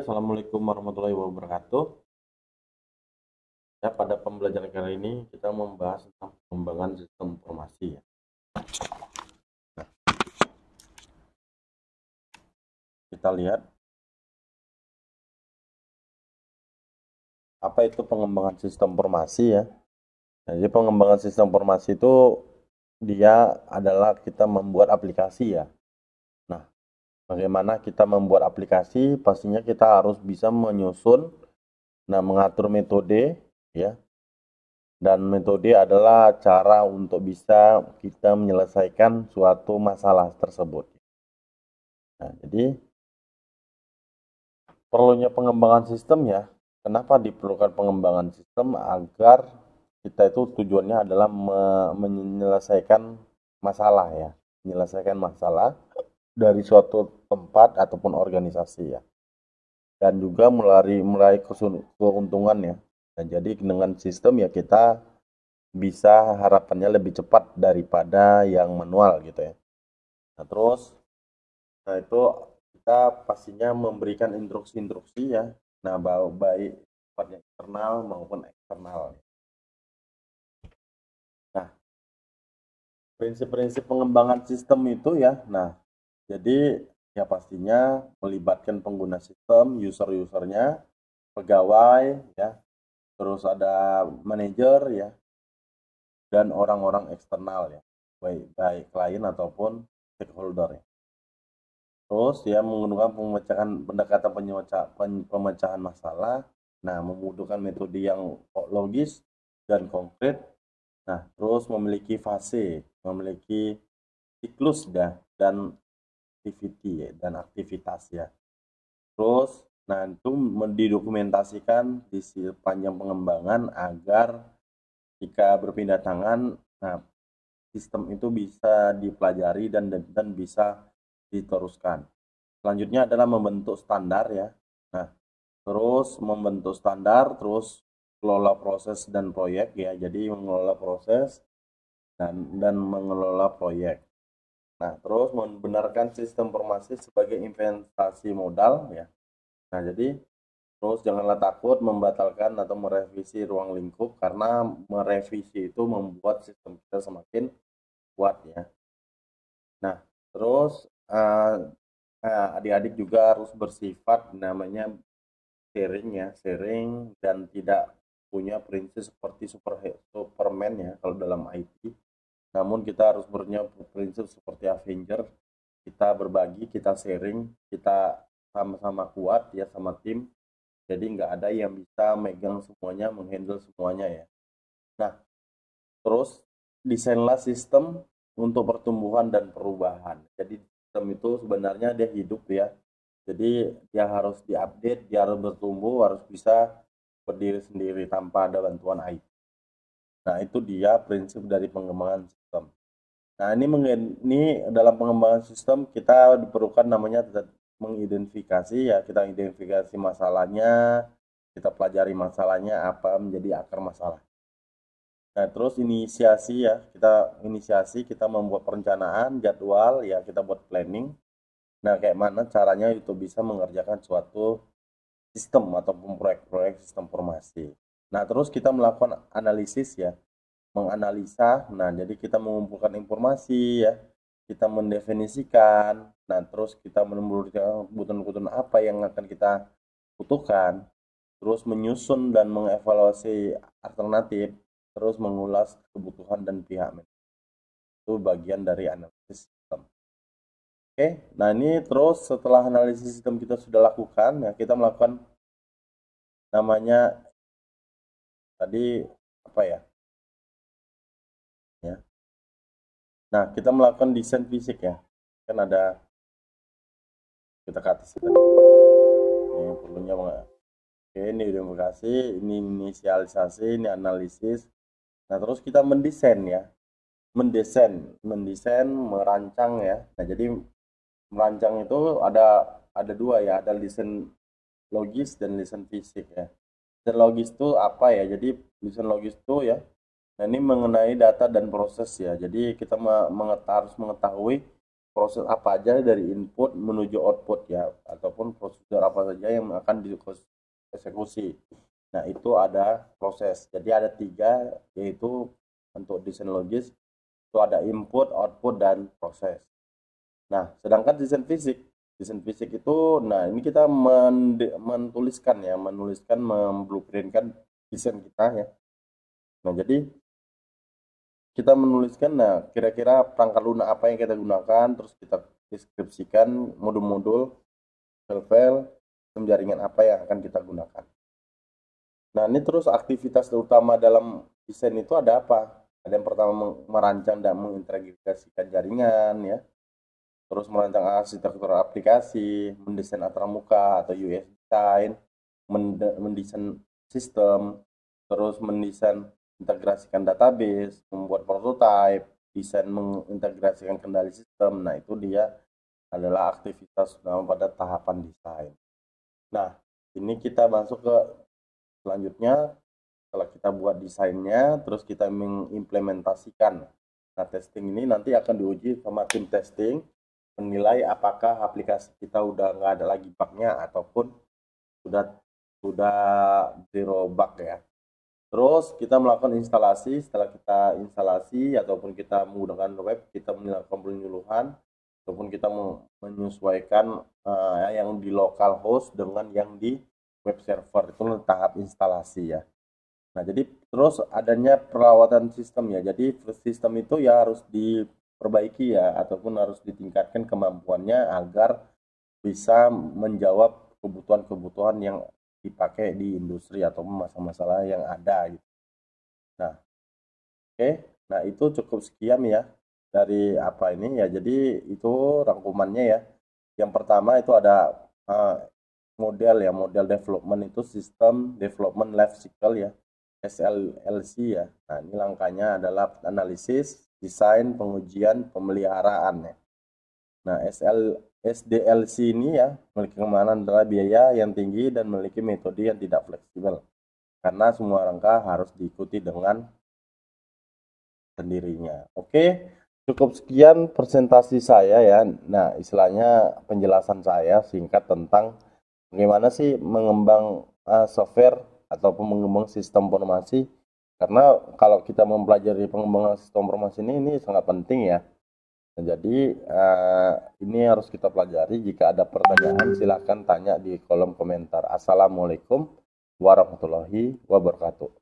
Assalamualaikum warahmatullahi wabarakatuh. Ya, pada pembelajaran kali ini kita membahas tentang pengembangan sistem informasi. Ya. Nah, kita lihat apa itu pengembangan sistem informasi ya. Jadi pengembangan sistem informasi itu dia adalah kita membuat aplikasi ya. Nah, bagaimana kita membuat aplikasi? Pastinya kita harus bisa menyusun, mengatur metode ya. Dan metode adalah cara untuk bisa kita menyelesaikan suatu masalah tersebut. Nah, jadi perlunya pengembangan sistem ya. Kenapa diperlukan pengembangan sistem? Agar kita itu tujuannya adalah menyelesaikan masalah ya. Menyelesaikan masalah dari suatu tempat ataupun organisasi ya. Dan juga meraih keuntungan ya. Nah, jadi dengan sistem ya kita bisa harapannya lebih cepat daripada yang manual gitu ya. Nah, terus itu kita pastinya memberikan instruksi-instruksi ya. Nah, baik sifatnya internal maupun eksternal. Nah, prinsip-prinsip pengembangan sistem itu ya. Nah, jadi ya pastinya melibatkan pengguna sistem, user-usernya, pegawai ya, terus ada manajer ya, dan orang-orang eksternal ya, baik klien ataupun stakeholder ya. Terus ya menggunakan pendekatan pemecahan masalah, nah membutuhkan metode yang logis dan konkret. Nah, terus memiliki fase, memiliki siklus dan aktivitas ya. Terus nah itu didokumentasikan di sepanjang pengembangan agar jika berpindah tangan, nah sistem itu bisa dipelajari dan bisa diteruskan. Selanjutnya adalah membentuk standar ya. Nah, terus membentuk standar, terus kelola proses dan proyek ya. Jadi mengelola proses dan mengelola proyek. Nah, terus membenarkan sistem informasi sebagai investasi modal ya. Nah, jadi terus janganlah takut membatalkan atau merevisi ruang lingkup karena merevisi itu membuat sistem kita semakin kuat ya. Nah, terus adik-adik juga harus bersifat namanya sharing dan tidak punya prinsip seperti Superman ya kalau dalam IT. Namun kita harus punya prinsip seperti Avenger, kita berbagi, kita sharing, kita sama-sama kuat ya sama tim. Jadi nggak ada yang bisa megang semuanya, menghandle semuanya ya. Nah, terus desainlah sistem untuk pertumbuhan dan perubahan. Jadi sistem itu sebenarnya dia hidup ya. Jadi dia harus diupdate, dia harus bertumbuh, harus bisa berdiri sendiri tanpa ada bantuan IT. Nah, itu dia prinsip dari pengembangan sistem. Nah, ini dalam pengembangan sistem kita diperlukan namanya mengidentifikasi ya, kita identifikasi masalahnya, kita pelajari masalahnya apa menjadi akar masalah. Nah, terus kita membuat perencanaan, jadwal, ya kita buat planning. Nah, kayak mana caranya itu bisa mengerjakan suatu sistem ataupun proyek-proyek sistem informasi. Nah, terus kita melakukan analisis ya, menganalisa. Nah, jadi kita mengumpulkan informasi ya, kita mendefinisikan. Nah, terus kita menemukan kebutuhan-kebutuhan apa yang akan kita butuhkan. Terus menyusun dan mengevaluasi alternatif, terus mengulas kebutuhan dan pihak itu bagian dari analisis sistem. Oke, nah ini terus setelah analisis sistem kita sudah lakukan ya, kita melakukan namanya tadi apa ya? Ya. Nah, kita melakukan desain fisik ya. Kan ada kita ke atas tadi. Ini perlunya oke, ini identifikasi, ini inisialisasi, ini analisis. Nah, terus kita mendesain ya. Mendesain, merancang ya. Nah, jadi merancang itu ada dua ya, ada desain logis dan desain fisik ya. Desain logis itu apa ya? Jadi desain logis itu ya. Nah, ini mengenai data dan proses ya. Jadi kita harus mengetahui proses apa aja dari input menuju output ya, ataupun prosedur apa saja yang akan dieksekusi. Nah, itu ada proses. Jadi ada 3, yaitu untuk desain logis itu ada input, output, dan proses. Nah, sedangkan desain fisik itu, nah ini kita menuliskan ya, memblueprintkan desain kita ya. Nah, jadi kita menuliskan, nah kira-kira perangkat lunak apa yang kita gunakan, terus kita deskripsikan modul-modul, file-file, sistem jaringan apa yang akan kita gunakan. Nah, ini terus aktivitas utama dalam desain itu ada apa? Ada yang pertama merancang dan mengintegrasikan jaringan ya. Terus merancang arsitektur aplikasi, mendesain antarmuka atau UX design, mendesain sistem, terus mendesain integrasikan database, membuat prototype, desain mengintegrasikan kendali sistem. Nah, itu dia adalah aktivitas pada tahapan desain. Nah, ini kita masuk ke selanjutnya. Setelah kita buat desainnya, terus kita mengimplementasikan. Nah, testing ini nanti akan diuji sama tim testing, menilai apakah aplikasi kita udah nggak ada lagi bugnya ataupun sudah zero bug ya. Terus kita melakukan instalasi. Setelah kita instalasi ataupun kita menggunakan web, kita melakukan penyuluhan ataupun kita menyesuaikan yang di local host dengan yang di web server. Itu tahap instalasi ya. Nah, jadi terus adanya perawatan sistem ya. Jadi sistem itu ya harus diperbaiki ya, ataupun harus ditingkatkan kemampuannya agar bisa menjawab kebutuhan-kebutuhan yang dipakai di industri atau masalah-masalah yang ada gitu. Nah, oke. Nah, itu cukup sekian ya dari apa ini ya. Jadi itu rangkumannya ya. Yang pertama itu ada model ya, model development itu System Development Life Cycle ya, SLLC ya. Nah, ini langkahnya adalah analisis, desain, pengujian, pemeliharaan ya. Nah, SDLC ini ya memiliki kemahalan adalah biaya yang tinggi dan memiliki metode yang tidak fleksibel. Karena semua rangka harus diikuti dengan sendirinya. Oke, cukup sekian presentasi saya ya. Nah, istilahnya penjelasan saya singkat tentang bagaimana sih mengembang software ataupun mengembang sistem informasi. Karena kalau kita mempelajari pengembangan sistem informasi ini sangat penting ya. Nah, jadi ini harus kita pelajari. Jika ada pertanyaan silahkan tanya di kolom komentar. Assalamualaikum warahmatullahi wabarakatuh.